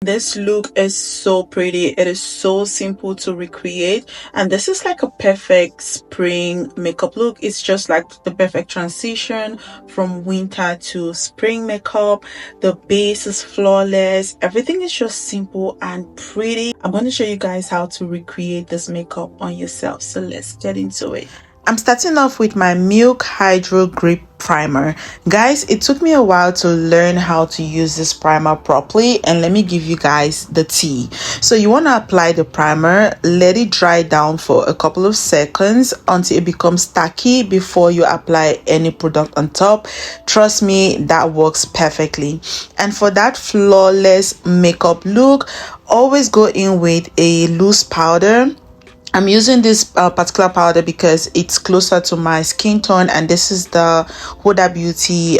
This look is so pretty. It is so simple to recreate, and this is like a perfect spring makeup look. It's just like the perfect transition from winter to spring makeup. The base is flawless. Everything is just simple and pretty. I'm going to show you guys how to recreate this makeup on yourself, so let's get into it. I'm starting off with my Milk Hydro Grip Primer. Guys, it took me a while to learn how to use this primer properly, and let me give you guys the tea. So you want to apply the primer, let it dry down for a couple of seconds until it becomes tacky before you apply any product on top. Trust me, that works perfectly. And for that flawless makeup look, always go in with a loose powder. I'm using this particular powder because it's closer to my skin tone, and this is the Huda Beauty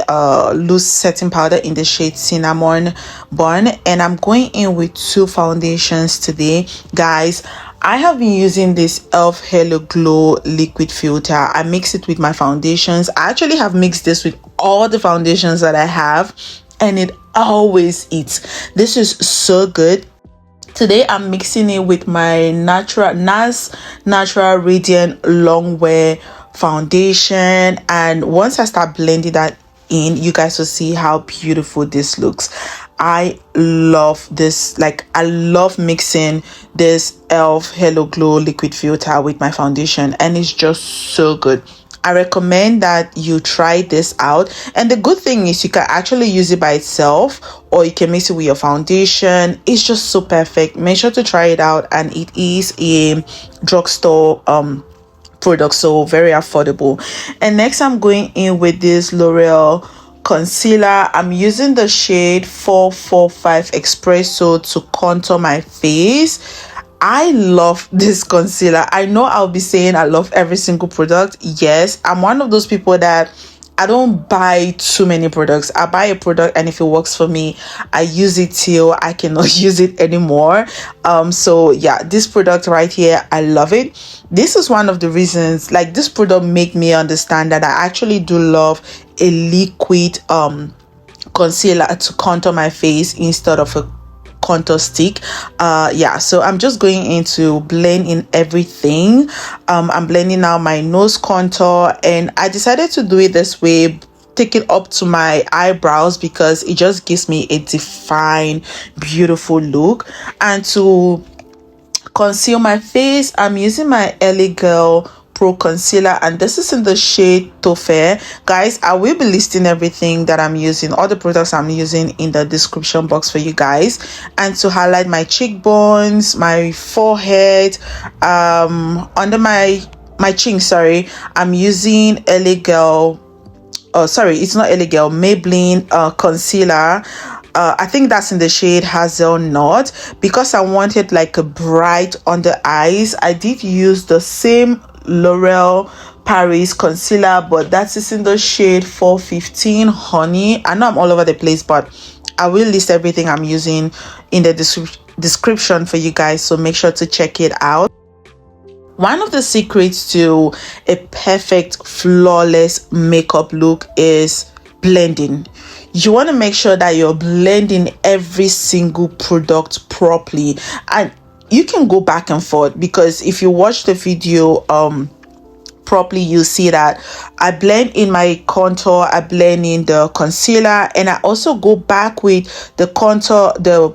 loose setting powder in the shade Cinnamon Bun, and I'm going in with two foundations today. Guys, I have been using this e.l.f. Halo Glow liquid filter. I mix it with my foundations. I actually have mixed this with all the foundations that I have, and it always eats. This is so good. Today I'm mixing it with my NARS Natural Radiant Longwear foundation, and once I start blending that in, you guys will see how beautiful this looks. I love this. Like, I love mixing this e.l.f. Halo Glow liquid filter with my foundation, and it's just so good. I recommend that you try this out, and the good thing is you can actually use it by itself, or you can mix it with your foundation. It's just so perfect. Make sure to try it out, and it is a drugstore product, so very affordable. And next I'm going in with this L'Oreal concealer. I'm using the shade 445 Espresso to contour my face. I love this concealer. I know I'll be saying I love every single product. Yes, I'm one of those people that I don't buy too many products. I buy a product, and if it works for me, I use it till I cannot use it anymore. So yeah, this product right here, I love it. This is one of the reasons, like, this product make me understand that I actually do love a liquid concealer to contour my face instead of a contour stick. Yeah, so I'm just going in to blend in everything. I'm blending out my nose contour, and I decided to do it this way, take it up to my eyebrows, because it just gives me a defined, beautiful look. And to conceal my face, I'm using my LA Girl Pro Concealer, and this is in the shade Toffee. Guys, I will be listing everything that I'm using, all the products I'm using, in the description box for you guys. And to highlight my cheekbones, my forehead, under my chin, sorry, I'm using LA Girl, oh sorry, it's not LA Girl, Maybelline concealer. I think that's in the shade Hazelnut, because I wanted like a bright under eyes. I did use the same L'Oreal Paris concealer, but that is in the shade 415 Honey. I know I'm all over the place, but I will list everything I'm using in the description for you guys, so make sure to check it out. One of the secrets to a perfect, flawless makeup look is blending. You want to make sure that you're blending every single product properly, and you can go back and forth, because if you watch the video properly, you see that I blend in my contour, I blend in the concealer, and I also go back with the contour, the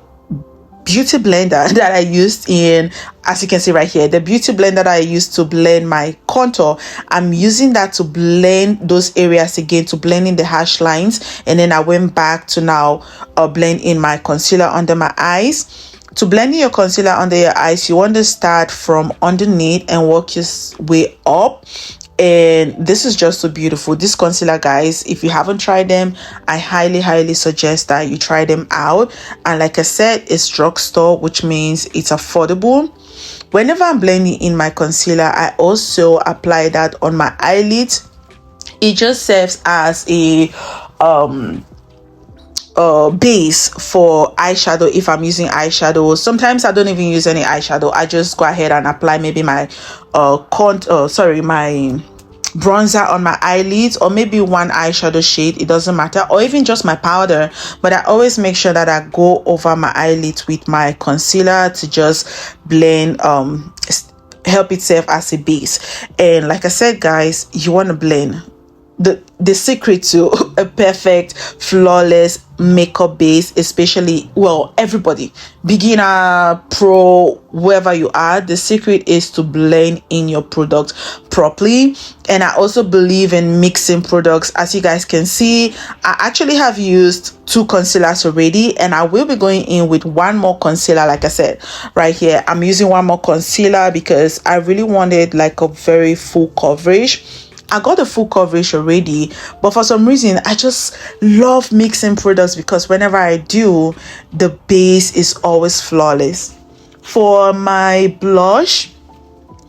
beauty blender that I used in, as you can see right here, the beauty blender that I used to blend my contour. I'm using that to blend those areas again, to blend in the harsh lines, and then I went back to now blend in my concealer under my eyes. To blend in your concealer under your eyes, you want to start from underneath and work your way up. And this is just so beautiful. This concealer, guys, if you haven't tried them, I highly suggest that you try them out. And like I said, it's drugstore, which means it's affordable. Whenever I'm blending in my concealer, I also apply that on my eyelids. It just serves as a base for eyeshadow. If I'm using eyeshadow, sometimes I don't even use any eyeshadow. I just go ahead and apply maybe my my bronzer on my eyelids, or maybe one eyeshadow shade, it doesn't matter, or even just my powder. But I always make sure that I go over my eyelids with my concealer to just blend, help it serve as a base. And like I said, guys, you want to blend. The secret to a perfect flawless makeup base, especially, well, everybody, beginner, pro, wherever you are, the secret is to blend in your product properly. And I also believe in mixing products. As you guys can see, I actually have used 2 concealers already, and I will be going in with one more concealer. Like I said, right here, I'm using one more concealer because I really wanted like a very full coverage. I got a full coverage already, but for some reason I just love mixing products, because whenever I do, the base is always flawless. For my blush,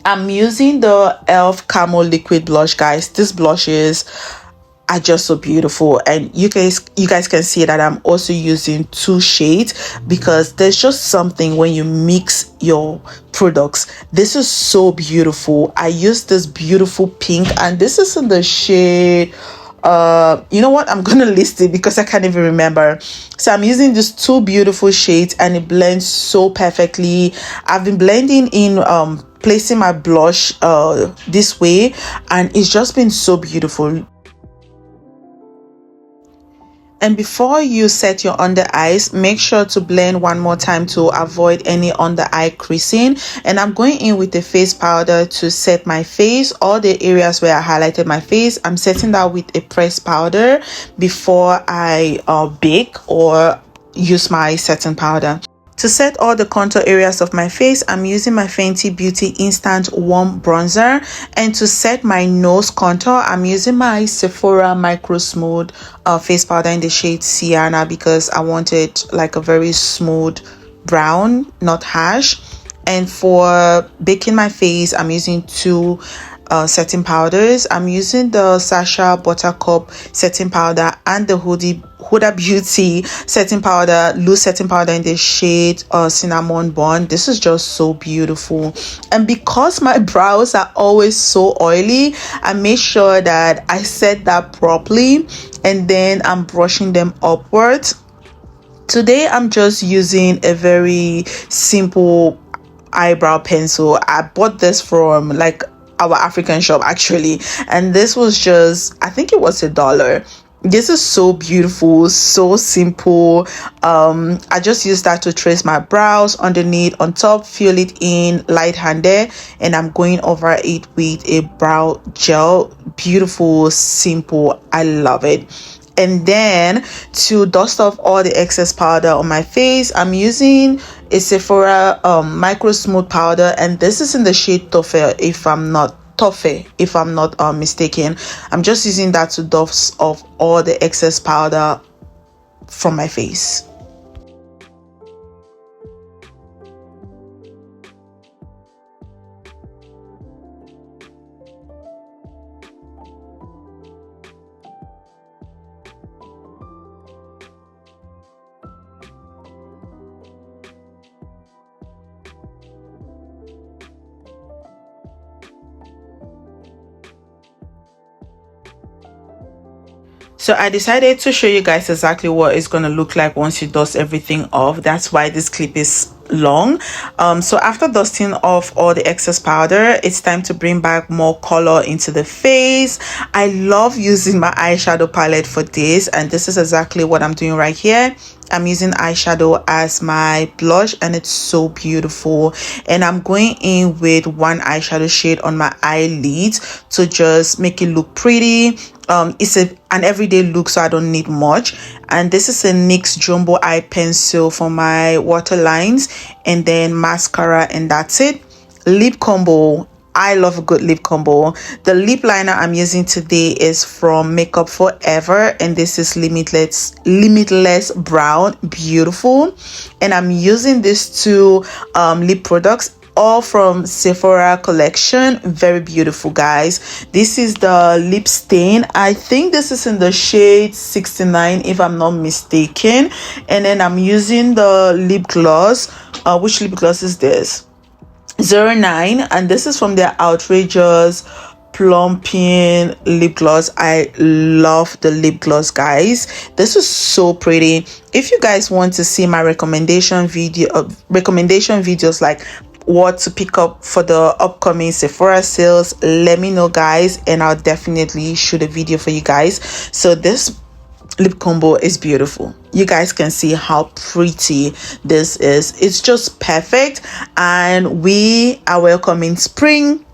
I'm using the e.l.f. Camo Liquid Blush, guys. This blushes are just so beautiful, and you guys can see that I'm also using 2 shades, because there's just something when you mix your products. This is so beautiful. I use this beautiful pink, and this is in the shade, you know what, I'm gonna list it because I can't even remember. So I'm using these 2 beautiful shades, and it blends so perfectly. I've been blending in, placing my blush this way, and it's just been so beautiful. And before you set your under eyes, make sure to blend one more time to avoid any under eye creasing. And I'm going in with the face powder to set my face, all the areas where I highlighted my face. I'm setting that with a pressed powder before I bake or use my setting powder. To set all the contour areas of my face, I'm using my Fenty Beauty Instant Warm Bronzer. And to set my nose contour, I'm using my Sephora Microsmooth face powder in the shade Sienna, because I wanted like a very smooth brown, not harsh. And for baking my face, I'm using 2 setting powders. I'm using the Sasha Buttercup setting powder and the Huda Beauty setting powder, loose setting powder in the shade Cinnamon Bun. This is just so beautiful. And because my brows are always so oily, I make sure that I set that properly, and then I'm brushing them upwards. Today I'm just using a very simple eyebrow pencil. I bought this from like our African shop actually, and this was just, I think it was $1. This is so beautiful, so simple. I just used that to trace my brows underneath, on top, fill it in light-handed, and I'm going over it with a brow gel. Beautiful, simple, I love it. And then to dust off all the excess powder on my face, I'm using a Sephora Microsmooth powder, and this is in the shade Toffee if I'm not mistaken. I'm just using that to dust off all the excess powder from my face. So I decided to show you guys exactly what it's going to look like once you dust everything off. That's why this clip is long. So after dusting off all the excess powder, it's time to bring back more color into the face. I love using my eyeshadow palette for this, and this is exactly what I'm doing right here. I'm using eyeshadow as my blush, and it's so beautiful. And I'm going in with one eyeshadow shade on my eyelids to just make it look pretty. It's an everyday look, so I don't need much. And this is a NYX jumbo eye pencil for my waterlines, and then mascara, and that's it. Lip combo. I love a good lip combo. The lip liner I'm using today is from Makeup Forever, and this is limitless brown, beautiful. And I'm using these 2 lip products, all from Sephora collection. Very beautiful, guys. This is the lip stain. I think this is in the shade 69 if I'm not mistaken. And then I'm using the lip gloss. Which lip gloss is this? 09, and this is from their outrageous plumping lip gloss. I love the lip gloss, guys. This is so pretty. If you guys want to see my recommendation videos like what to pick up for the upcoming Sephora sales, let me know, guys, and I'll definitely shoot a video for you guys. So this lip combo is beautiful. You guys can see how pretty this is. It's just perfect, and we are welcoming spring.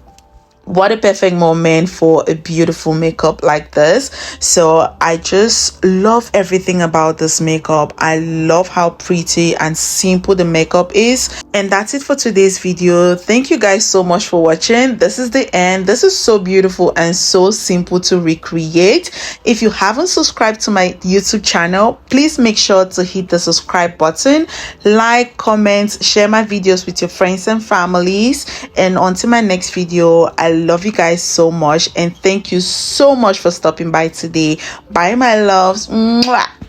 What a perfect moment for a beautiful makeup like this. So I just love everything about this makeup. I love how pretty and simple the makeup is. And that's it for today's video. Thank you guys so much for watching. This is the end. This is so beautiful and so simple to recreate. If you haven't subscribed to my YouTube channel, please make sure to hit the subscribe button, like, comment, share my videos with your friends and families. And until my next video, I love you guys so much, and thank you so much for stopping by today. Bye, my loves. Mwah.